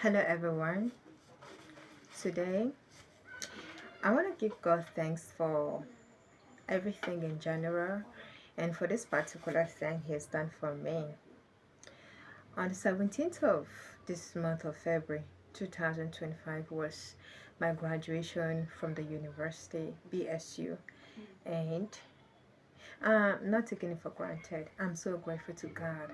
Hello everyone. Today I want to give God thanks for everything in general and for this particular thing He has done for me. On the 17th of this month of February 2025 was my graduation from the university BSU, and I'm not taking it for granted. I'm so grateful to God.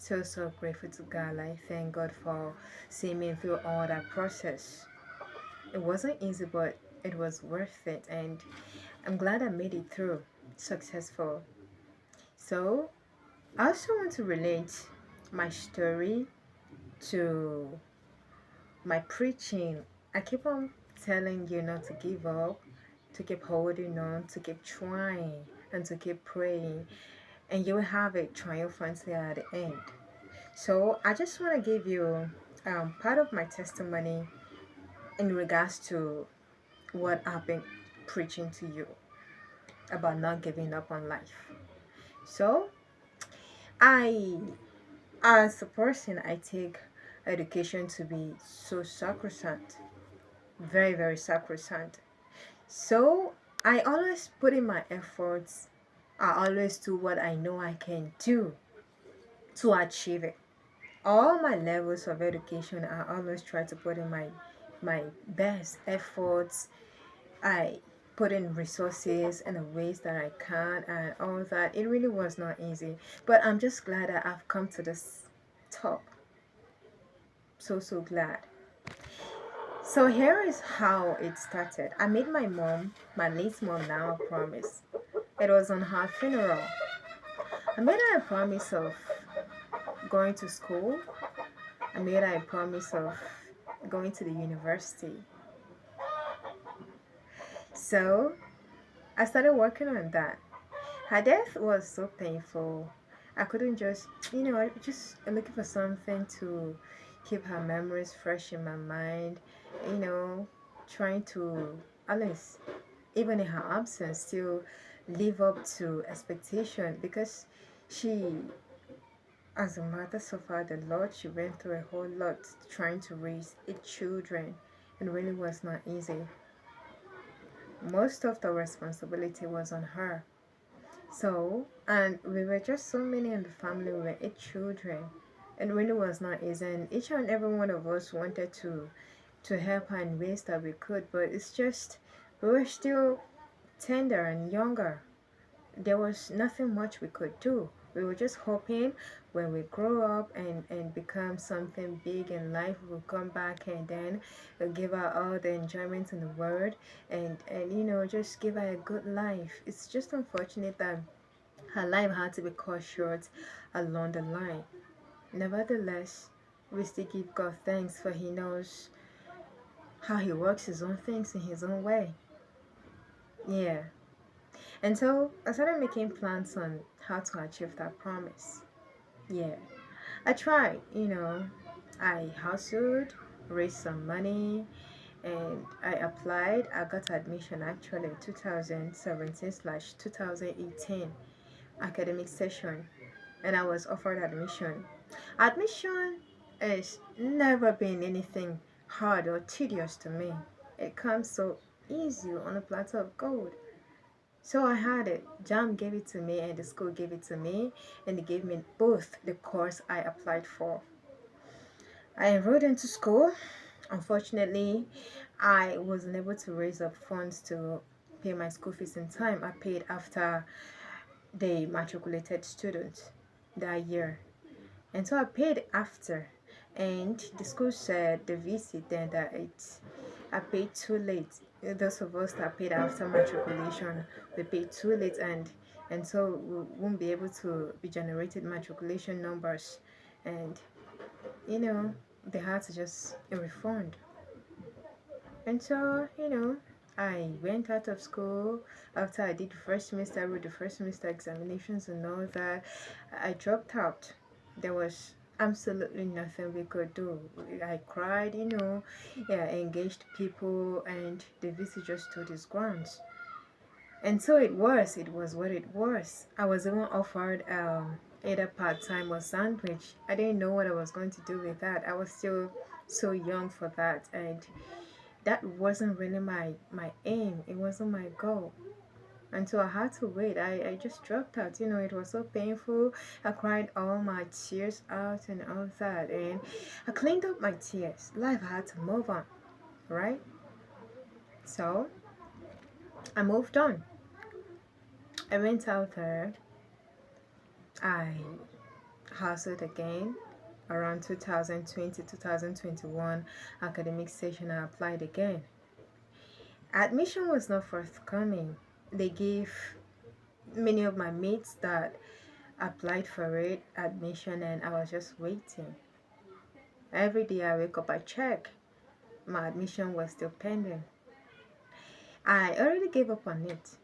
So grateful to God. I thank God for seeing me through all that process. It wasn't easy, but it was worth it, and I'm glad I made it through successful. So, I also want to relate my story to my preaching. I keep on telling you not to give up, to keep holding on, to keep trying, and to keep praying, and you will have it triumphantly at the end. So, I just want to give you part of my testimony in regards to what I've been preaching to you about not giving up on life. So, I, as a person, I take education to be so sacrosanct, very, very sacrosanct. So, I always put in my efforts, I always do what I know I can do to achieve it. All my levels of education, I always try to put in my best efforts. I put in resources and the ways that I can and all that. It really was not easy, but I'm just glad that I've come to this top. So glad. So here is how it started. I made my mom, my late mom now, a promise. It was on her funeral. I made her a promise of going to school. I made her a promise of going to the university. So I started working on that. Her death was so painful. I couldn't just, just looking for something to keep her memories fresh in my mind, you know, trying to, at least, even in her absence, still live up to expectation because she, as a mother, suffered a lot. She went through a whole lot trying to raise 8 children. It really was not easy. Most of the responsibility was on her. So, and we were just so many in the family, we were 8 children. It really was not easy, and each and every one of us wanted to help her in ways that we could, but it's just we were still tender and younger. There was nothing much we could do. We were just hoping when we grow up and become something big in life, we'll come back and then we'll give her all the enjoyment in the world and just give her a good life. It's just unfortunate that her life had to be cut short along the line. Nevertheless, we still give God thanks for He knows how He works His own things in His own way. Yeah. And so I started making plans on how to achieve that promise. Yeah. I tried, I hustled, raised some money, and I applied. I got admission actually 2017/2018 academic session, and I was offered admission. Admission has never been anything hard or tedious to me. It comes so easy on a platter of gold. So I had it. Jam gave it to me and the school gave it to me, and they gave me both the course I applied for. I enrolled into school. Unfortunately, I wasn't able to raise up funds to pay my school fees in time. I paid after the matriculated students that year. And so I paid after. And the school said, the VC then, that I paid too late. Those of us that paid after matriculation, we paid too late, and so we won't be able to be generated matriculation numbers. And you know, they had to just a refund. And so, I went out of school after I did the first semester, with the first semester examinations and all that. I dropped out. There was absolutely nothing we could do. I cried, yeah, engaged people, and the VC just stood his grounds. And so it was what it was. I was even offered either part-time or sandwich. I didn't know what I was going to do with that. I was still so young for that, and that wasn't really my aim. It wasn't my goal. And so I had to wait. I just dropped out. It was so painful. I cried all my tears out and all that. And I cleaned up my tears. Life had to move on, right? So I moved on. I went out there. I hustled again. Around 2020, 2021 academic session, I applied again. Admission was not forthcoming. They gave many of my mates that applied for it admission, and I was just waiting. Every day I wake up, I check. My admission was still pending. I already gave up on it.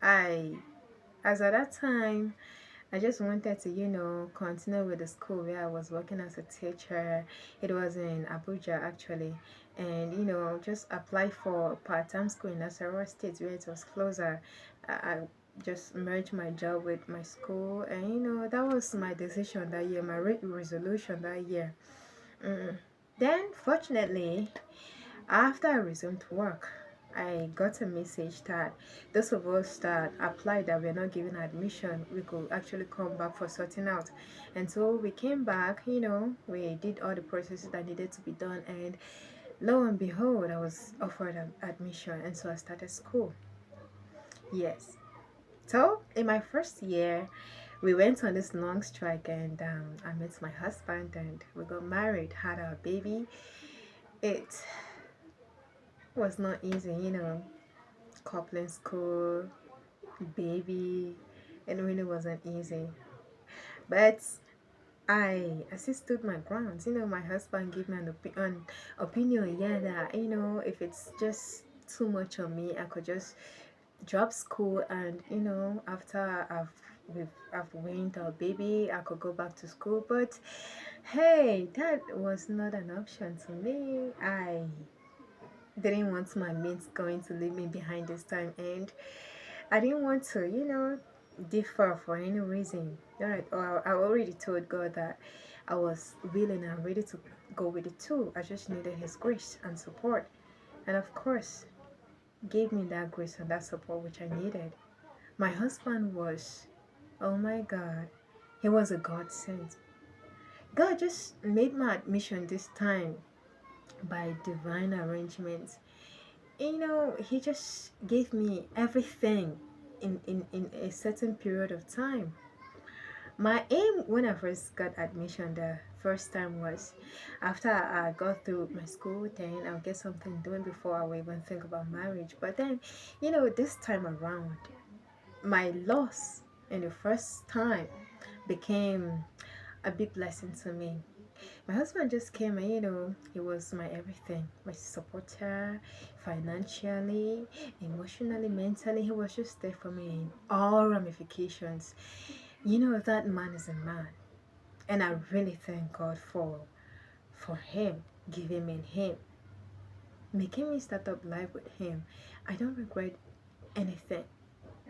I, as at that time, I just wanted to, continue with the school where I was working as a teacher. It was in Abuja actually. And, just apply for part-time school in Nasarawa State where it was closer. I just merged my job with my school, and, that was my decision that year, my resolution that year. Then, fortunately, after I resumed work, I got a message that those of us that applied that were not given admission, we could actually come back for sorting out. And so we came back, we did all the processes that needed to be done, and lo and behold, I was offered an admission, and so I started school. Yes. So in my first year, we went on this long strike, and I met my husband, and we got married, had our baby. It was not easy, coupling school, baby. It really wasn't easy. But I still stood my grounds. My husband gave me an opinion, yeah, that, if it's just too much on me, I could just drop school, and, after I've weaned our baby, I could go back to school. But hey, that was not an option to me. I didn't want my mates going to leave me behind this time, and I didn't want to, differ for any reason. Alright, I already told God that I was willing and ready to go with it too. I just needed His grace and support, and of course, gave me that grace and that support which I needed. My husband was, oh my God, he was a godsend. God just made my admission this time by divine arrangement. He just gave me everything in a certain period of time. My aim when I first got admission the first time was, after I got through my school, then I'll get something doing before I will even think about marriage. But then, this time around, my loss in the first time became a big blessing to me. My husband just came, and he was my everything, my supporter, financially, emotionally, mentally. He was just there for me in all ramifications. That man is a man, and I really thank God for him, giving me him, making me start up life with him. I don't regret anything,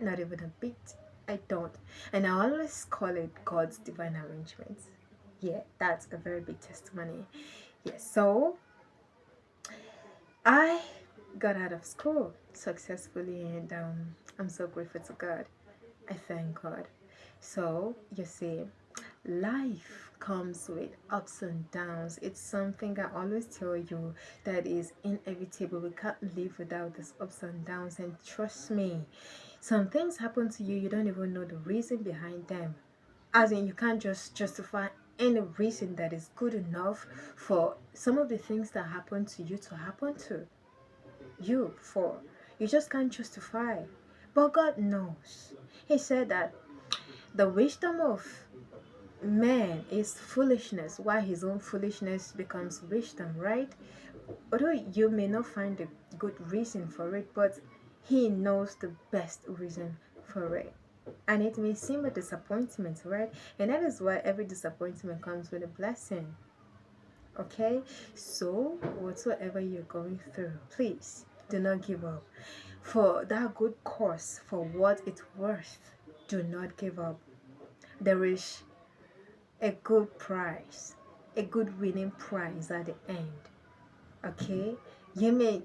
not even a bit. I don't. And I always call it God's divine arrangements. Yeah, that's a very big testimony. Yes, so I got out of school successfully, and I'm so grateful to God. I thank God. So, you see, life comes with ups and downs. It's something I always tell you that is inevitable. We can't live without these ups and downs, and trust me, some things happen to you, you don't even know the reason behind them. As in, you can't just justify any reason that is good enough for some of the things that happen to you to happen to you for. You just can't justify. But God knows. He said that the wisdom of man is foolishness, while his own foolishness becomes wisdom, right? Although you may not find a good reason for it, but he knows the best reason for it. And it may seem a disappointment, right? And that is why every disappointment comes with a blessing. Okay? So, whatsoever you're going through, please do not give up. For that good cause, for what it's worth, do not give up. There is a good prize, a good winning prize at the end. Okay, you may,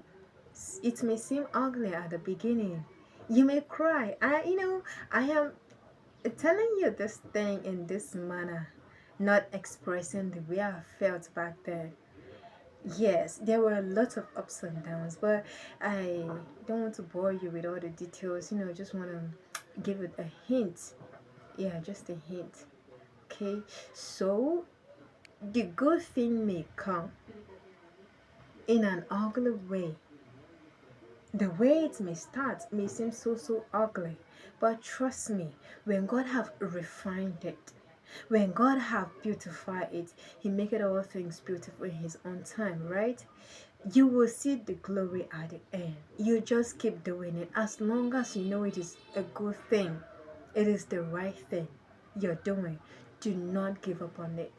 it may seem ugly at the beginning. You may cry. I am telling you this thing in this manner, not expressing the way I felt back then. Yes, there were a lot of ups and downs, but I don't want to bore you with all the details. Just want to give it a hint. Yeah, just a hint. Okay, so the good thing may come in an ugly way. The way it may start may seem so ugly, but trust me, when God have refined it, when God have beautified it, He make it all things beautiful in His own time, right? You will see the glory at the end. You just keep doing it as long as you know it is a good thing. It is the right thing you're doing. Do not give up on it.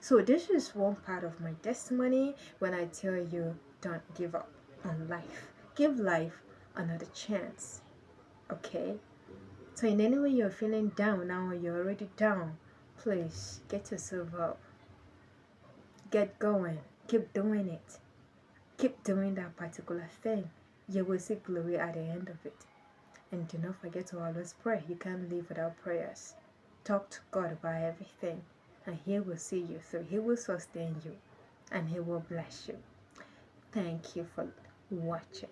So this is one part of my testimony when I tell you don't give up on life. Give life another chance. Okay? So in any way you're feeling down now or you're already down, please get yourself up. Get going. Keep doing it. Keep doing that particular thing. You will see glory at the end of it. And do not forget to always pray. You can't live without prayers. Talk to God about everything, and He will see you through. He will sustain you, and He will bless you. Thank you for watching.